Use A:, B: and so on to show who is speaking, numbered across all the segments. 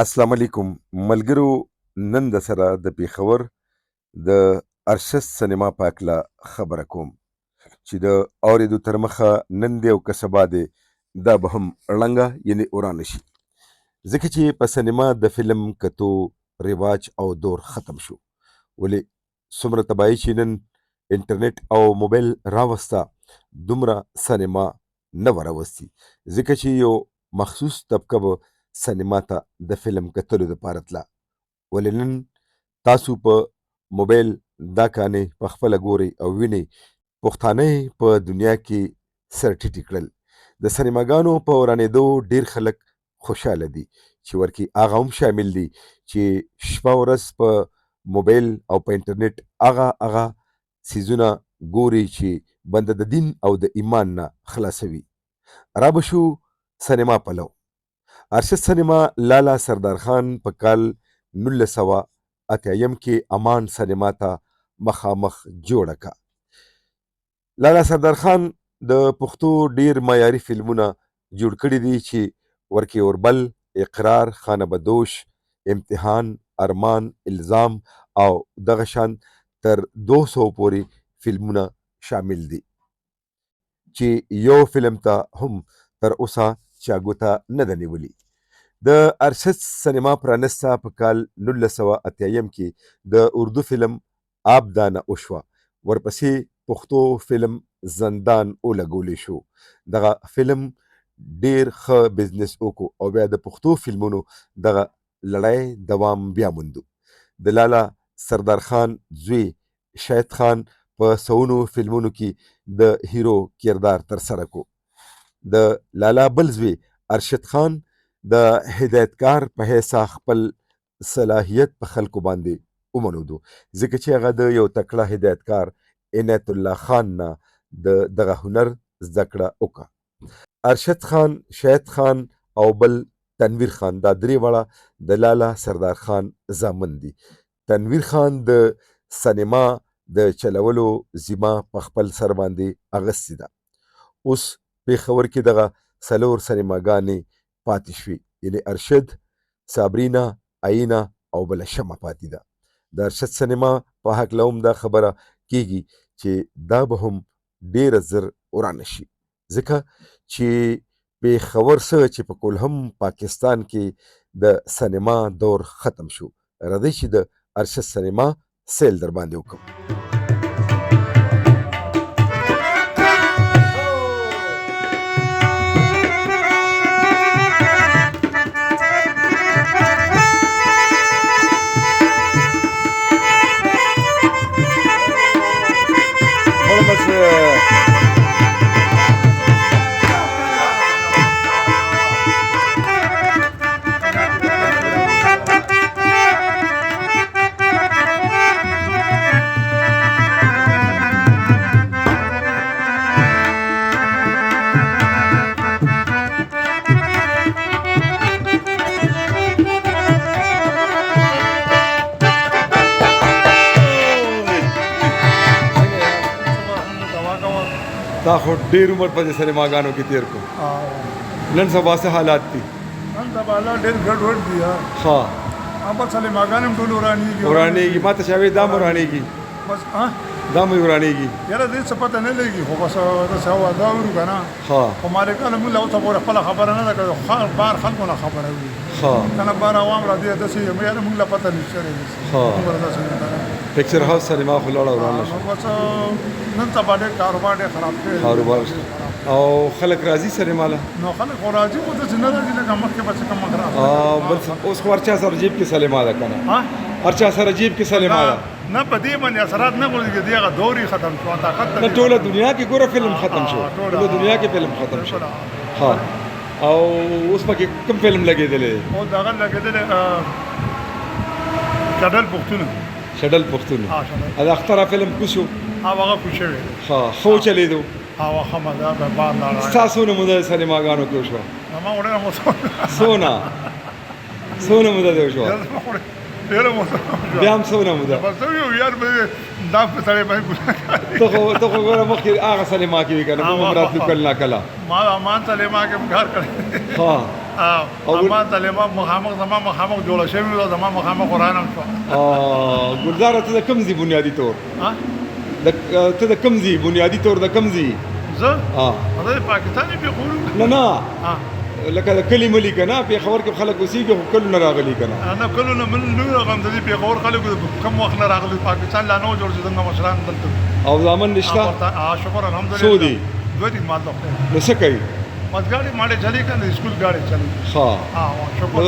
A: السلام علیکم ملګرو. نن د سره د پیښور د ارشد سینما په هکله خبره کوم چې د اورېدو تر مخه نن دی او که سبا دی دا به هم ړنګه یعنې ورانه شي، ځکه چې په سینما د فلم کتو رواج او دور ختم شو. ولې څومره تباهي چې نن انټرنیټ او موبایل راوسته دومره سینما نه وه راوستي، ځکه چې یو مخصوص طبقه به سینما ته د فلم کتلو دپاره تله. ولې نن تاسو په موبایل دا کانې په خپله ګورئ او وینئ پښتانه یې په دنیا کې سر ټیټي کړل. د سینماګانو په ورانېدو ډېر خلک خوشحاله دي چې ورکې هغه هم شامل دي چې شپه ورځ په موبایل او په انټرنیټ هغه څیزونه ګوري چې بنده د دین او د ایمان نه خلاصوي. را به شو سینما پلو. ارشد سینما لالا سردار خان په کال 1980 کې امان سینما ته مخامخ جوړه کا. لالا سردار خان د پښتو ډیر معیاري فلمونه جوړ کړي دي چې ورکې اوربل، اقرار، خانه بدوش، امتحان، ارمان، الزام او دغه شان تر 200 پورې فلمونه شامل دي چې یو فلم ته هم تر اوسه چا ګوته نه ده نیولې. د ارشد سینما پرانسته په کال 1980 کې د اردو فلم آب دانه وشوه. ورپسې پښتو فلم زندان ولګولی شو. دغه فلم ډیر ښه بزنس وکړو او بیا د پښتو فلمونو دغه لړۍ دوام بیا موندو. د لالا سردار خان زوی شاهد خان په سونو فلمونو کې د هیرو کردار ترسره کو. د لالا بل زوی ارشد خان د هدایتکار په حیثه خپل صلاحیت په خلکو باندې ومنودو، ځکه چې هغه د یو تکړه هدایتکار عنایت الله خان نه دغه هنر زده کړه وکړه. ارشد خان، شاهد خان او بل تنویر خان دا درې واړه د لالا سردار خان زامن دي. تنویر خان د سینما د چلولو ذمه په خپل سر باندې اغستې ده. اوس پېښور کې دغه څلور سینماګانې پاتې شوي، یعنې ارشد، صابرینا، آیینه او بله شمه پاتې ده. د ارشد سینما په هکله هم دا خبره کیږي چې دا به هم ډیره زر ورانه شي، ځکه چې پېښور څه چې په کل هم پاکستان کې د سینما دور ختم شو. راځئ چې د ارشد سینما سیل در باندې وکړو. تا خو ډېر عمر په دې سینماګانو کې تېر کړو. نن سبا څه حالات دي؟
B: نن سبا حالات ډېر ګډوډ دي.
A: ښه
B: په سینماګانې هم ټول
A: ورانېږي. ما ته چې هغې دا هم ورانېږي،
B: بس
A: دا مې ورانېږي.
B: یاره دې څه پته نه لګي، خو بس داسې هوادار وو که نه. خو مالکانو موږ له اوسه پورې خپله خبره نه ده کړې، بار خلکو نه خبره وي. که نه بار عوام را دي داسې یاره موږ له پته نشته.
A: پکچر هاوس سینما خو لاړه ورانه شوه.
B: بس نن سبا ډېر کاروبار ډېر خراب کړی
A: کاروبار او خلک راځي سینما له؟
B: نو خلک خو راځي، خو داسې نه راځي لکه مخکې به چې کوم مخ راځي.
A: بل اوس خو هر چا سره جیب کې سینما ده که نه؟ هر چا سره جیب کې سینما ده.
B: نه په دې باندې اثرات نه غورځي، دې هغه دور یې ختم شو، طاقت
A: نه ټوله دنیا کې ګوره فلم ختم شو، ټوله دنیا کې فلم ختم شو. ها او اوس پکې کوم فلم لګېدلی دی؟
B: او دغه لګېدلی شډل پښتون.
A: شډل پښتون د اختره فلم کو شو؟
B: هغه کو شوی.
A: ها ښه چلېدو؟
B: هغه ښه مزه به بار لاړه.
A: ستا څونه موده سینماګانو کې وشوه؟
B: ما ډېره موده.
A: څونه موده دې وشوه؟
B: ډېره موده.
A: بیا هم څونه موده؟
B: بس یو یار به دا په سړی باندې ګناه
A: ته خو ګوره مخکې هغه سینما کې وي که نه؟ موږ هم راتلو کله نا کله.
B: ما امان سینما کې هم کار کړی. اما طالبا مخامخ زما مخامخ جوړه شوې وه زما مخامخ قرآن هم شوه
A: ګلزاره ته د کوم ځای بنیادي طور ته د کوم ځای بنیادي طور د کوم ځای
B: زه زه د پاکستان یم پېښور
A: نه لکه د کلي ملي که نه پېښور کې خلک اوسېږي خو کلو نه راغلي که نه
B: نه کلو نه نه راغلم د دې پېښور خلکو کم وخت نه راغلي پاکستان لا نه و جوړ چې زموږ مشران دلته
A: او زامن نشته
B: شکر الحمدلله
A: څو دي
B: دوه دي مال
A: نو څه کوي
B: بس ګاډي ماړې چلی که نه اسکول ګاډي چلی شکر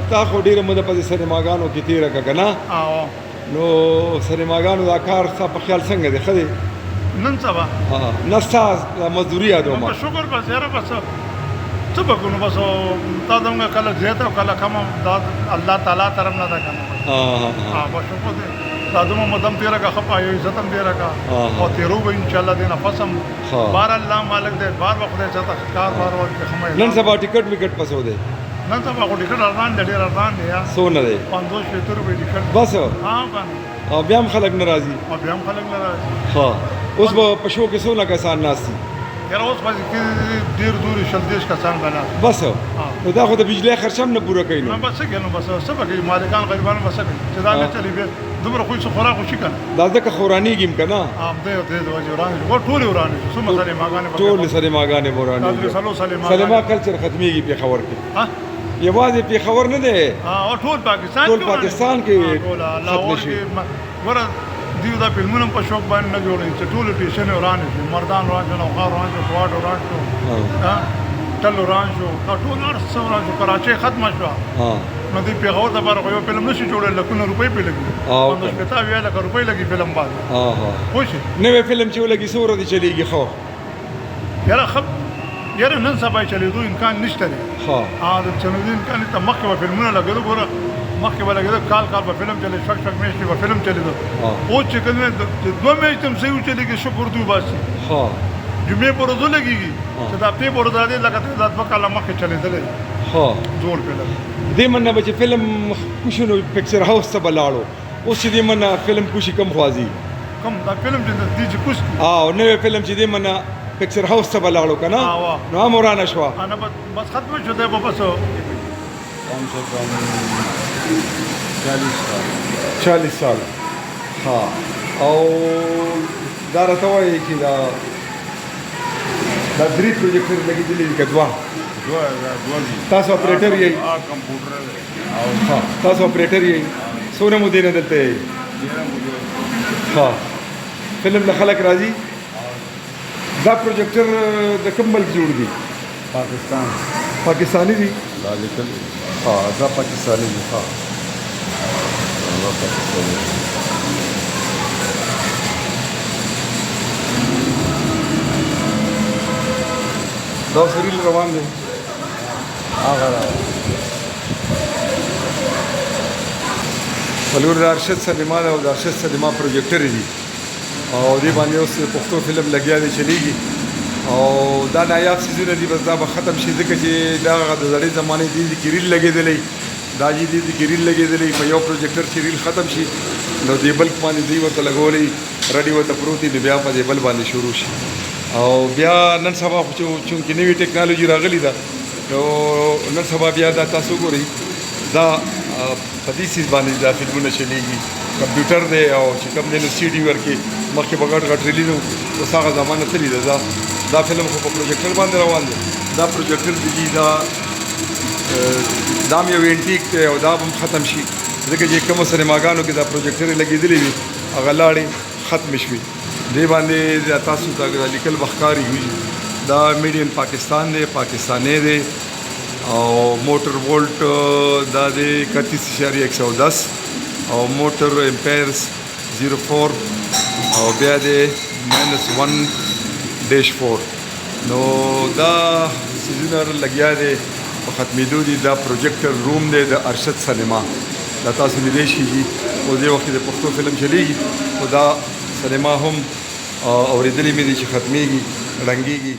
A: تا خو ډېره موده پسې سینماګانو کې تېره کړه که نه نو سینماګانو دا کار ستا په خیال څنګه دی ښه دی
B: نن سبا
A: نه ستا مزدوري یادوم
B: شکر بس یاره بس څه به کوو نو بس تا زموږ کله زیاته او کله کمه دا الله تعالی طرف نه ده که نه بس شکر دی دا زموږ مدم تېره کړه ښه پایو عزت هم ډېره کړه او تېرو به انشاءالله دې نفس هم بار الله مالک دی بار به خدای چاته کار بار ورکړي ښه
A: نن سبا ټکټ وکټ پسو دی
B: نن سبا خو ټکټ ارزان دی ډېر ارزان دی یا
A: څونه دی
B: 50 روپۍ ټکټ
A: بس
B: کنه
A: او بیا هم خلک نه راځي
B: بیا هم خلک نه راځي
A: اوس به په شو کې څونه کسان ناست دي
B: یاره اوس پسې کې ډېر دورې 30 کسان به ناست
A: بس نو دا خو د بجلۍ خرچه هم نه پوره کوي نو
B: بس څه کوي نو بس څه به کوي مالکان غریبان به څه کوي چې دا نه چلي بیا دومره خو څه خوراک وشي که نه
A: دا ځکه خورانېږي هم که نه
B: دی د وجې ورانې شو ټولې ورانې شو څومره سلیماګانې
A: ټولې سلیماګانې به ورانېږي سلیما کلچر ختمېږي پېښور کې یوازې پېښور نه دی
B: ټول پاکستان
A: کې ختم شي
B: ګوره دیو دا فلمونه په شوق باندې نه جوړوي چې ټول ټیشنې ورانې شي مردان وران شو نوښار وران شو کوټ وران شو ټل وران شو ټول هر څه وران شو کراچۍ ختمه شوه نو دوی پېښور دپاره خو یو فلم نه شي جوړولی لکونه روپۍ پرې لګي 50 لکه روپۍ لګي فلم باندې پوه شي
A: نوی فلم چې ولګي څو ورځې چلېږي ښه
B: یاره نن سبا یې چلېدو امکان نشته دی د چلېدو امکان نشته مخکې به فلمونه لګېدو ګوره مخکې به لګېدو کال به فلم چلې شپږ میاشتې به فلم چلېدو اوس چې کوم 2 میاشتې هم صحیح وچلېږي شکر دوی باسي جمعې په ورځو لګېږي چې د هفتې په ورځ راځي لکه دا 2 کاله مخکې چلېدلی زوړ فلم
A: دې منه به چې فلم کوشي نو پکچر هاوس ته به لاړو اوس چې دې منه فلم کوشي کم خوازي
B: کم دا فلم چې دې چې کوش
A: نوی فلم چې دې منه پکچر هاوس ته به لاړو که نه نو هم ورانه شوه
B: بس ختمه شو دی به بس
A: 40 سال او دا راته وایي چې دا 3 پروجیکټر لګېدلي دي که 2 تاسو اپریټر یې تاسو اپریټر یې څومره مودې نه دلته یې فلم له خلک راځي دا پروجیکټر د کوم ملک جوړ دي پاکستاني دي دا پاکستاني دي دا سریل روان دی څلور د ارشد سینما ده او د ارشد سینما پروجیکټر دي او دې باندې اوس پښتو فلم لګیا دی چلیږي او دا نایاب سیزونه دي بس دا به ختم شي ځکه چې دا د زړې زمانې دي کې ریل لګېدلی دا دي کې ریل لګېدلی په یو پروجیکټر چې ریل ختم شي نو دې بل باندې دوی ورته لګولی رډي ورته پروت دي بیا په دې بل باندې شروع شي او بیا نن سبا خو چونکې نوې ټیکنالوژي راغلې ده نو نن سبا بیا دا تاسو ګورئ دا په دې سیز باندې دا فلمونه چلیږي کمپیوټر دی او چې کوم دی نو سی ډي ورکې مخکې به غټ ریلي نو اوس هغه زمانه تللې ده دا فلم خو په پروجیکټر باندې روان دی دا پروجیکټر دی دا هم یو اینټیک دی او دا هم ختم شي ځکه چې کومو سینماګانو کې دا پروجیکټر لګېدلې وي هغه لاړې ختم شوي دې باندې تاسو ته لیکل به ښکاري دا میډین پاکستان دی پاکستانی دی او موټر وولټ دا دی 31.110 او موټر امپیرز 04 او بیا دی -1-4 نو دا سیزونه لګیا دی په ختمېدو دي دا پروجیکټر روم دی د ارشد سینما دا تاسو لیدلی شي او دې وخت کې د پښتو فلم چلیږي او دا سینما هم اورېدلې مې دي چې ختمېږي ړنګېږي